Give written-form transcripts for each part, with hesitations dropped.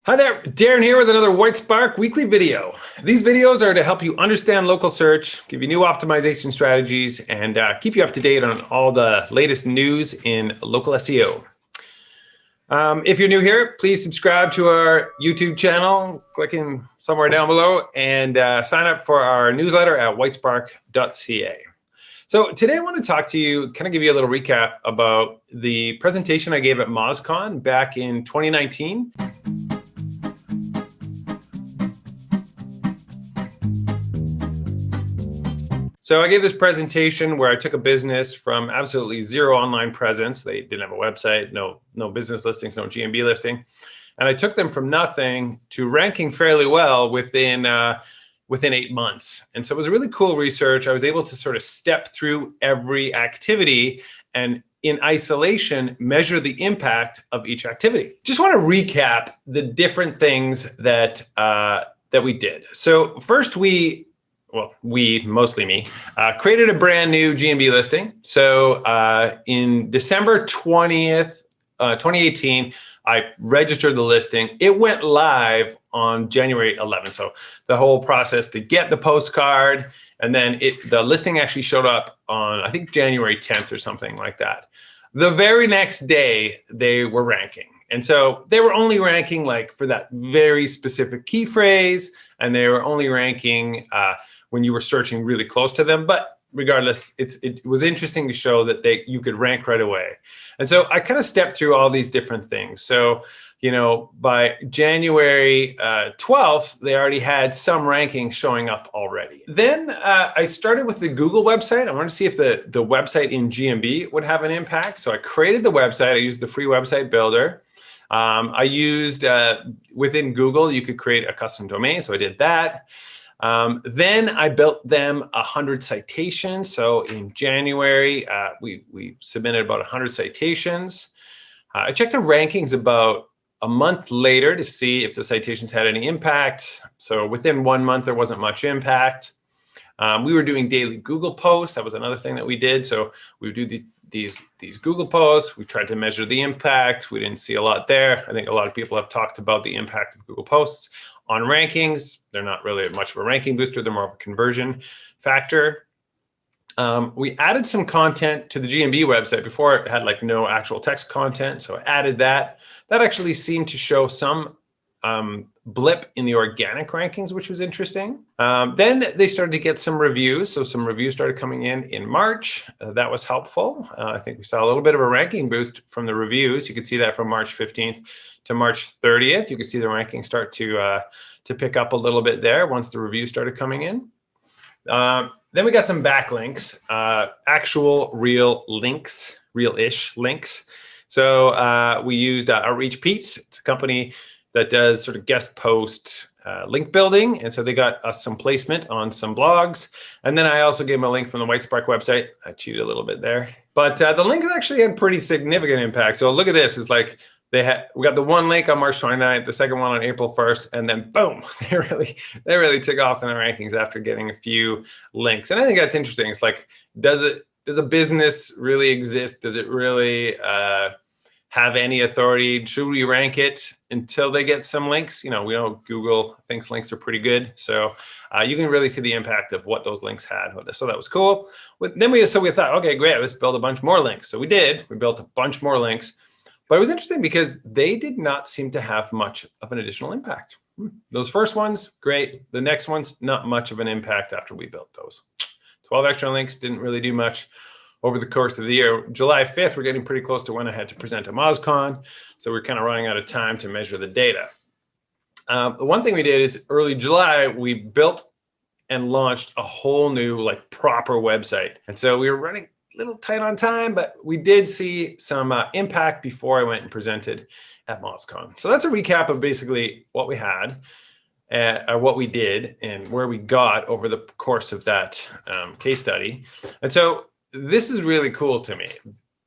Hi there, Darren here with another Whitespark Weekly video. These videos are to help you understand local search, give you new optimization strategies, and keep you up to date on all the latest news in local SEO. If you're new here, please subscribe to our YouTube channel, clicking somewhere down below, and sign up for our newsletter at whitespark.ca. So today I want to talk to you, kind of give you a little recap about the presentation I gave at MozCon back in 2019. So I gave this presentation where I took a business from absolutely zero online presence. They didn't have a website, no business listings, no GMB listing. And I took them from nothing to ranking fairly well within 8 months. And so it was really cool research. I was able to sort of step through every activity and in isolation, measure the impact of each activity. Just want to recap the different things that we did. So first mostly me, created a brand new GMB listing. So in December 20th, 2018, I registered the listing. It went live on January 11th. So the whole process to get the postcard, and then the listing actually showed up on, I think, January 10th or something like that. The very next day, they were ranking. And so they were only ranking like for that very specific key phrase, and they were only ranking when you were searching really close to them. But regardless, it was interesting to show that you could rank right away. And so I kind of stepped through all these different things. So, by January 12th, they already had some rankings showing up already. Then I started with the Google website. I wanted to see if the website in GMB would have an impact. So I created the website. I used the free website builder. I used, within Google, you could create a custom domain. So I did that. Then I built them 100 citations. So in January, we submitted about 100 citations. I checked the rankings about a month later to see if the citations had any impact. So within 1 month, there wasn't much impact. We were doing daily Google posts. That was another thing that we did. So we would do these Google posts. We tried to measure the impact. We didn't see a lot there. I think a lot of people have talked about the impact of Google posts on rankings. They're not really much of a ranking booster. They're more of a conversion factor. We added some content to the GMB website. Before, it had like no actual text content. So I added that. That actually seemed to show some blip in the organic rankings, which was interesting. Then they started to get some reviews. So some reviews started coming in March. That was helpful. I think we saw a little bit of a ranking boost from the reviews. You could see that from March 15th to March 30th. You could see the rankings start to pick up a little bit there once the reviews started coming in. Then we got some backlinks, actual real links, real-ish links. So we used Outreach Pete's. It's a company that does sort of guest post link building. And so they got us some placement on some blogs. And then I also gave them a link from the Whitespark website. I cheated a little bit there. But the link actually had pretty significant impact. So look at this. It's like we got the one link on March 29th, the second one on April 1st, and then boom, they really took off in the rankings after getting a few links. And I think that's interesting. It's like, does a business really exist? Does it really have any authority? Should we rank it until they get some links? We know Google thinks links are pretty good. So you can really see the impact of what those links had. So that was cool. Then we thought, okay, great, let's build a bunch more links. So we did. We built a bunch more links. But it was interesting because they did not seem to have much of an additional impact. Those first ones, great. The next ones, not much of an impact after we built those. 12 extra links didn't really do much over the course of the year. July 5th, we're getting pretty close to when I had to present at MozCon. So we're kind of running out of time to measure the data. The one thing we did is early July, we built and launched a whole new proper website. And so we were running little tight on time, but we did see some impact before I went and presented at MozCon. So that's a recap of basically what we had, what we did, and where we got over the course of that case study. And so this is really cool to me.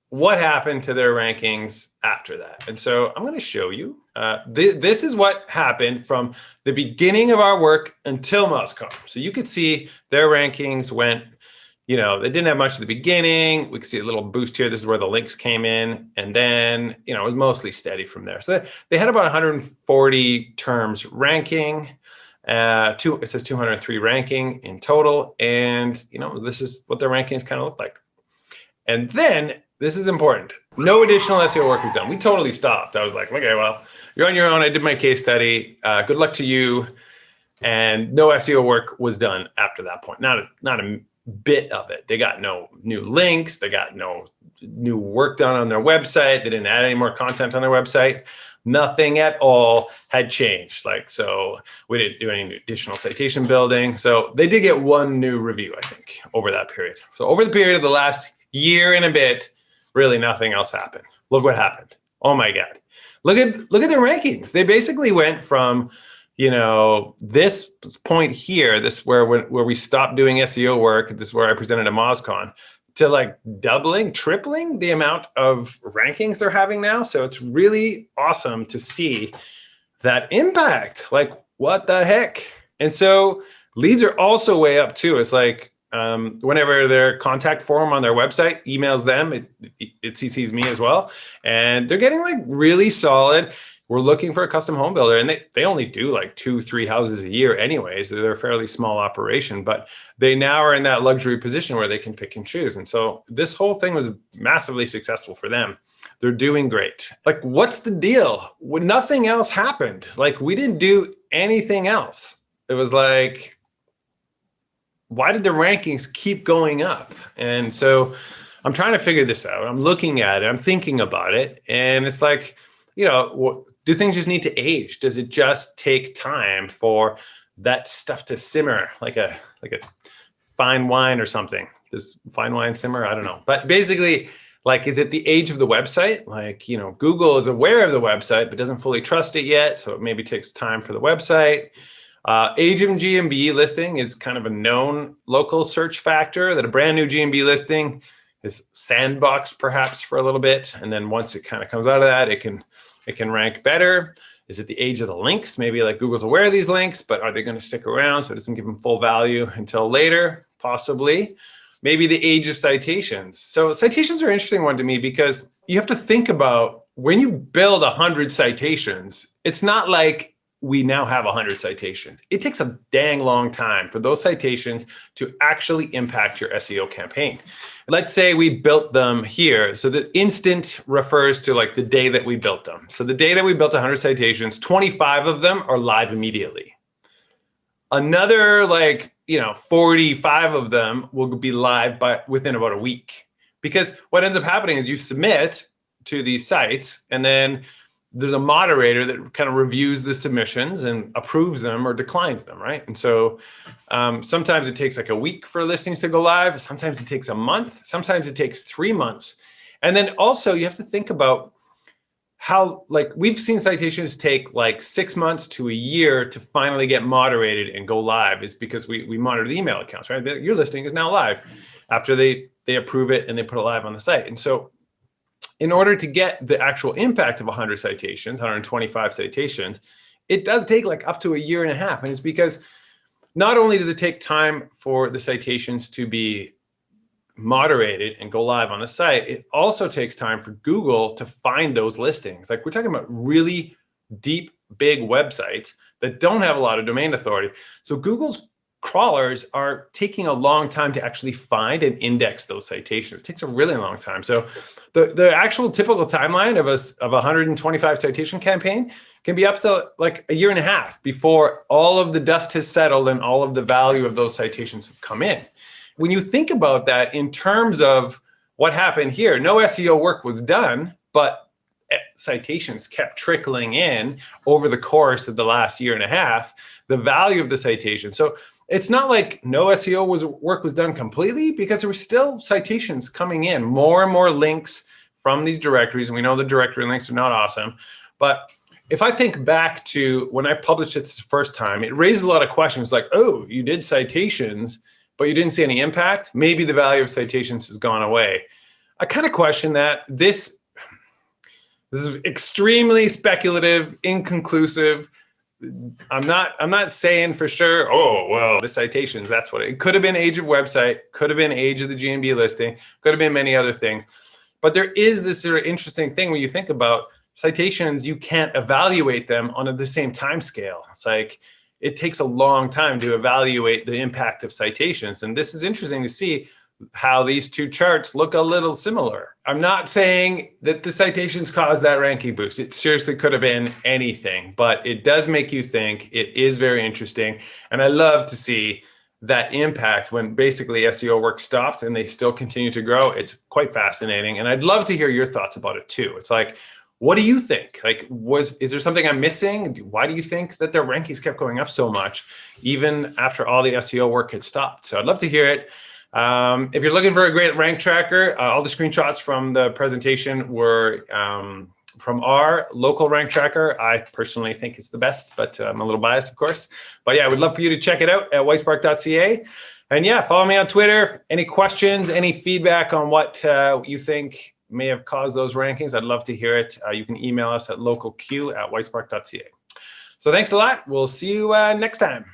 What happened to their rankings after that? And so I'm going to show you. This is what happened from the beginning of our work until MozCon. So you could see their rankings went they didn't have much at the beginning. We could see a little boost here. This is where the links came in. And then, it was mostly steady from there. So they had about 140 terms ranking. It says 203 ranking in total. And, this is what their rankings kind of look like. And then, this is important. No additional SEO work was done. We totally stopped. I was like, okay, well, you're on your own. I did my case study. Good luck to you. And no SEO work was done after that point. Not a bit of it. They got no new links. They got no new work done on their website. They didn't add any more content on their website. Nothing at all had changed. So we didn't do any additional citation building. So they did get one new review, I think, over that period. So over the period of the last year and a bit, really nothing else happened. Look what happened. Oh my God. Look at their rankings. They basically went from this point here, this where we stopped doing SEO work, this is where I presented at MozCon, to like doubling, tripling the amount of rankings they're having now. So it's really awesome to see that impact. Like, what the heck? And so leads are also way up too. It's like whenever their contact form on their website emails them, it CCs me as well. And they're getting like really solid. We're looking for a custom home builder, and they only do like 2-3 houses a year anyways. So they're a fairly small operation, but they now are in that luxury position where they can pick and choose. And so this whole thing was massively successful for them. They're doing great. Like, what's the deal? When nothing else happened, like we didn't do anything else. It was like, why did the rankings keep going up? And so I'm trying to figure this out. I'm looking at it, I'm thinking about it. And it's like, do things just need to age? Does it just take time for that stuff to simmer like a fine wine or something? Does fine wine simmer? I don't know. But basically, like, is it the age of the website? Like, Google is aware of the website, but doesn't fully trust it yet. So it maybe takes time for the website. Age of GMB listing is kind of a known local search factor, that a brand new GMB listing is sandboxed perhaps for a little bit. And then once it kind of comes out of that, it can rank better. Is it the age of the links? Maybe like Google's aware of these links, but are they going to stick around so it doesn't give them full value until later? Possibly. Maybe the age of citations. So citations are an interesting one to me, because you have to think about when you build 100 citations, it's not like we now have 100 citations. It takes a dang long time for those citations to actually impact your SEO campaign. Let's say we built them here. So the instant refers to like the day that we built them. So the day that we built 100 citations, 25 of them are live immediately. Another 45 of them will be live within about a week. Because what ends up happening is you submit to these sites, and then there's a moderator that kind of reviews the submissions and approves them or declines them, right? And so sometimes it takes like a week for listings to go live. Sometimes it takes a month. Sometimes it takes 3 months. And then also you have to think about how, like, we've seen citations take like 6 months to a year to finally get moderated and go live, is because we monitor the email accounts, right? Your listing is now live after they approve it and they put it live on the site. And so in order to get the actual impact of 100 citations, 125 citations, it does take like up to a year and a half. And it's because not only does it take time for the citations to be moderated and go live on the site, it also takes time for Google to find those listings. Like, we're talking about really deep, big websites that don't have a lot of domain authority. So Google's crawlers are taking a long time to actually find and index those citations. It takes a really long time. So the actual typical timeline of a 125 citation campaign can be up to like a year and a half before all of the dust has settled and all of the value of those citations have come in. When you think about that in terms of what happened here, no SEO work was done, but citations kept trickling in over the course of the last year and a half, the value of the citation. So it's not like no SEO work was done completely, because there were still citations coming in, more and more links from these directories. And we know the directory links are not awesome. But if I think back to when I published it the first time, it raised a lot of questions like, oh, you did citations, but you didn't see any impact. Maybe the value of citations has gone away. I kind of question that. This is extremely speculative, inconclusive. I'm not saying for sure, oh, well, the citations, that's what it could have been. Age of website, could have been age of the GMB listing, could have been many other things. But there is this sort of interesting thing when you think about citations, you can't evaluate them on the same time scale. It's like, it takes a long time to evaluate the impact of citations. And this is interesting to see how these two charts look a little similar. I'm not saying that the citations caused that ranking boost. It seriously could have been anything, but it does make you think. It is very interesting. And I love to see that impact when basically SEO work stopped and they still continue to grow. It's quite fascinating. And I'd love to hear your thoughts about it too. It's like, what do you think? Like, is there something I'm missing? Why do you think that their rankings kept going up so much, even after all the SEO work had stopped? So I'd love to hear it. If you're looking for a great rank tracker, all the screenshots from the presentation were from our local rank tracker. I personally think it's the best, but I'm a little biased, of course. But yeah, I would love for you to check it out at whitespark.ca. And yeah, follow me on Twitter. Any questions, any feedback on what you think may have caused those rankings, I'd love to hear it. You can email us at localq@whitespark.ca. So thanks a lot. We'll see you next time.